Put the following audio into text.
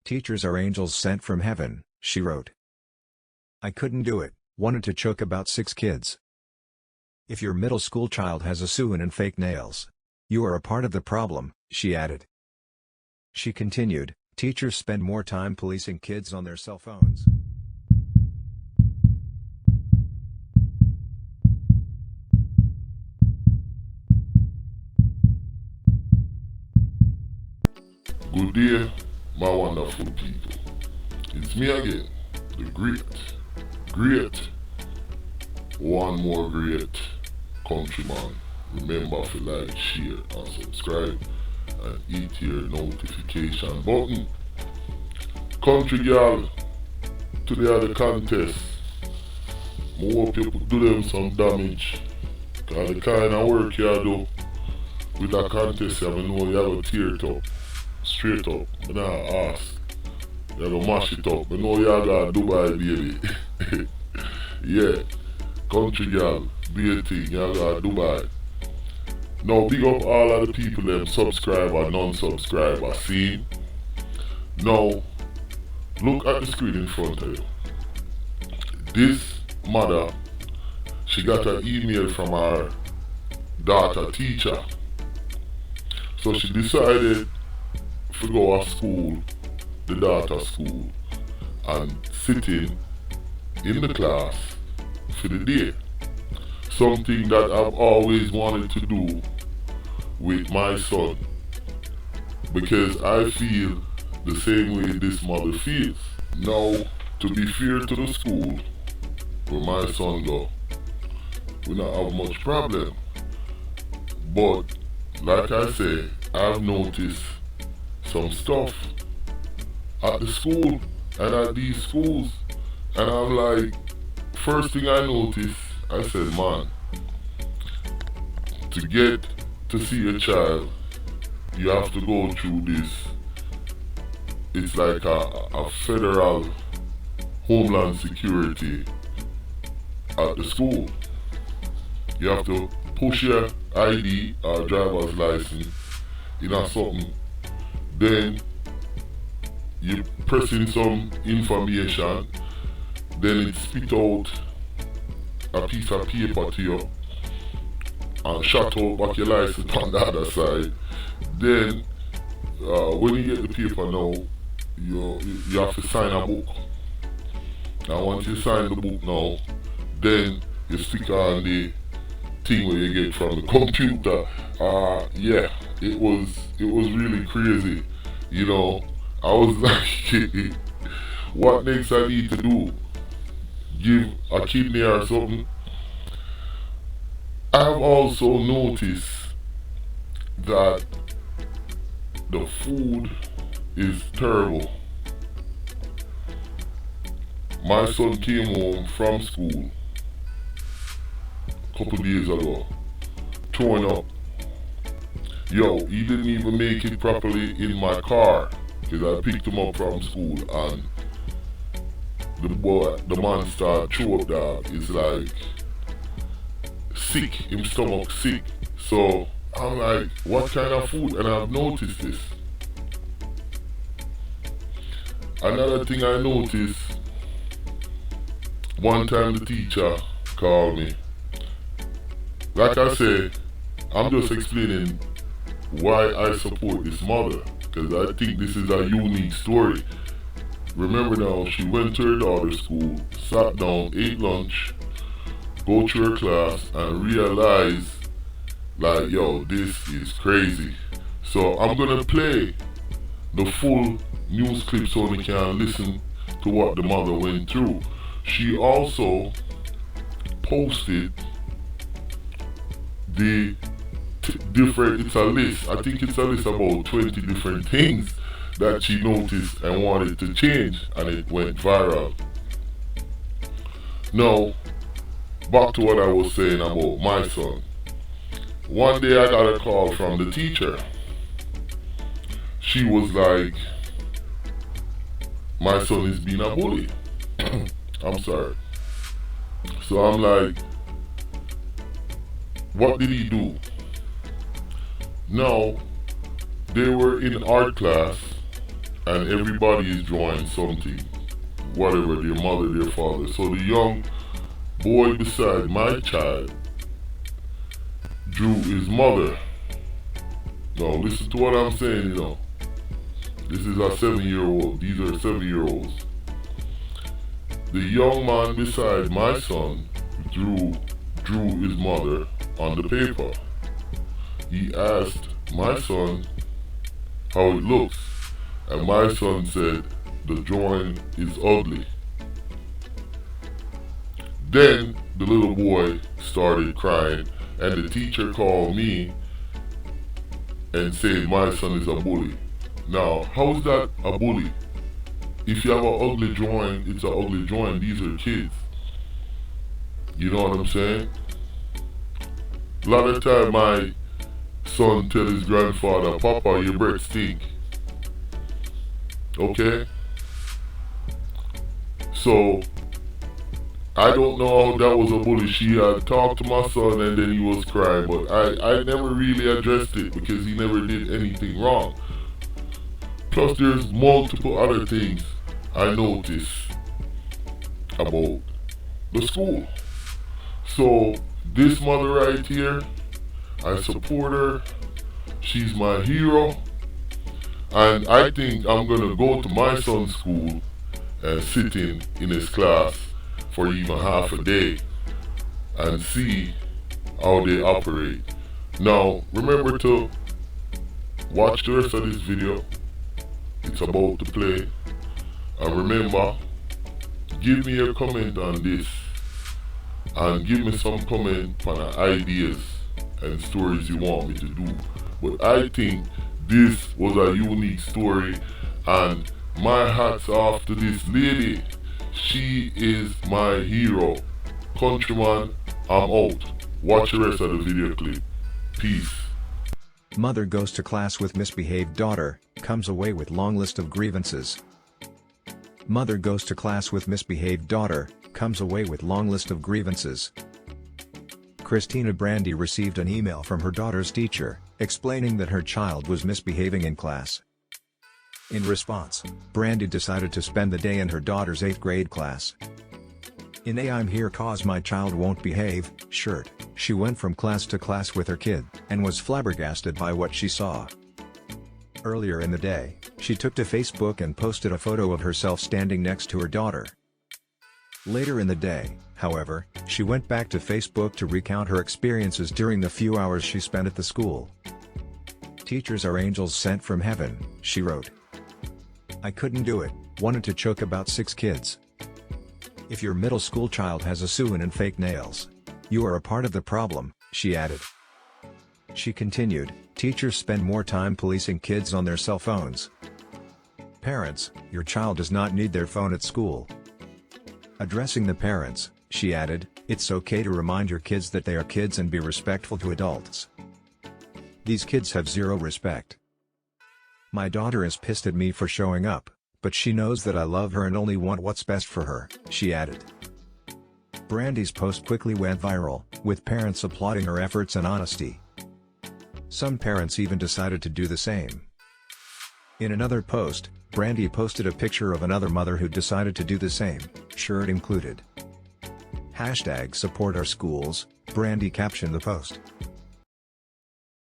Teachers are angels sent from heaven, she wrote. I couldn't do it, wanted to choke about 6 kids. If your middle school child has a suin and fake nails, you are a part of the problem, she added. She continued, teachers spend more time policing kids on their cell phones. Good day, my wonderful people. It's me again, the great, one more great countryman. Remember to like, share, and subscribe, and hit your notification button. Country girl, today are the contest. I hope you do them some damage. Cause the kind of work you do with that contest, I know you have to tear it up. Straight up, I don't ask. You gotta mash it up. I know you got Dubai, baby. Yeah, country girl, be a thing, you got Dubai. Now, big up all of the people them subscriber, non-subscriber, see? Now, look at the screen in front of you. This mother, she got an email from her daughter teacher. So she decided to go to school, the daughter school, and sitting in the class for the day. Something that I've always wanted to do with my son, because I feel the same way this mother feels. Now, to be fair to the school where my son go, we not have much problem. But like I say, I've noticed some stuff at the school and at these schools, and I'm like, first thing I noticed, I said, man, to get to see a child, you have to go through this. It's like a federal homeland security at the school. You have to push your ID or driver's license in a something. Then you press in some information, then it spit out a piece of paper to you and shut out back your license on the other side. Then when you get the paper now, you have to sign a book. And once you sign the book now, then you stick on the thing where you get from the computer. Yeah, it was really crazy. You know, I was like, what next I need to do? Give a kidney or something? I've also noticed that the food is terrible. My son came home from school a couple days ago, throwing up. Yo, he didn't even make it properly in my car, because I picked him up from school, and the man started throw up, dog. It's like sick, his stomach sick. So I'm like, what kind of food? And I've noticed this. Another thing I noticed, one time the teacher called me. Like I said, I'm just explaining why I support this mother, because I think this is a unique story. Remember now, she went to her daughter's school, sat down, ate lunch, go through her class, and realized, like, yo, this is crazy. So I'm gonna play the full news clip so we can listen to what the mother went through. She also posted the different, it's a list, I think it's a list about 20 different things that she noticed and wanted to change, and it went viral. Now, back to what I was saying about my son. One day I got a call from the teacher. She was like, my son is being a bully. I'm sorry. So I'm like, what did he do? Now, they were in art class, and everybody is drawing something, whatever, their mother, their father. So the young boy beside my child drew his mother. Now listen to what I'm saying, This is a 7-year-old. These are 7-year-olds. The young man beside my son drew his mother on the paper. He asked my son how it looks, and my son said the drawing is ugly. Then the little boy started crying, and the teacher called me and said my son is a bully. Now, how is that a bully? If you have an ugly drawing, it's an ugly drawing. These are kids. You know what I'm saying? A lot of time my son tell his grandfather, "Papa, your breath stink." Okay? So, I don't know how that was a bully. She had talked to my son and then he was crying, but I never really addressed it because he never did anything wrong. Plus there's multiple other things I noticed about the school. So this mother right here, I support her. She's my hero. And I think I'm gonna go to my son's school and sit in his class for even half a day and see how they operate. Now remember to watch the rest of this video. It's about to play. And remember, give me a comment on this and give me some comment on ideas and stories you want me to do. But I think this was a unique story, and my hat's off to this lady. She is my hero. Countryman, I'm out. Watch the rest of the video clip. Peace. Mother goes to class with misbehaved daughter, comes away with long list of grievances. Mother goes to class with misbehaved daughter, comes away with long list of grievances. Christina Brandy received an email from her daughter's teacher, explaining that her child was misbehaving in class. In response, Brandy decided to spend the day in her daughter's 8th grade class. In a "I'm here cause my child won't behave" shirt, she went from class to class with her kid, and was flabbergasted by what she saw. Earlier in the day, she took to Facebook and posted a photo of herself standing next to her daughter. Later in the day, however, she went back to Facebook to recount her experiences during the few hours she spent at the school. "Teachers are angels sent from heaven," she wrote. "I couldn't do it, wanted to choke about 6 kids. If your middle school child has a sew-in and fake nails, you are a part of the problem," she added. She continued, "Teachers spend more time policing kids on their cell phones. Parents, your child does not need their phone at school." Addressing the parents, she added, "It's okay to remind your kids that they are kids and be respectful to adults. These kids have zero respect. My daughter is pissed at me for showing up, but she knows that I love her and only want what's best for her," she added. Brandy's post quickly went viral, with parents applauding her efforts and honesty. Some parents even decided to do the same. In another post, Brandy posted a picture of another mother who decided to do the same, shirt included. #SupportOurSchools, Brandy captioned the post.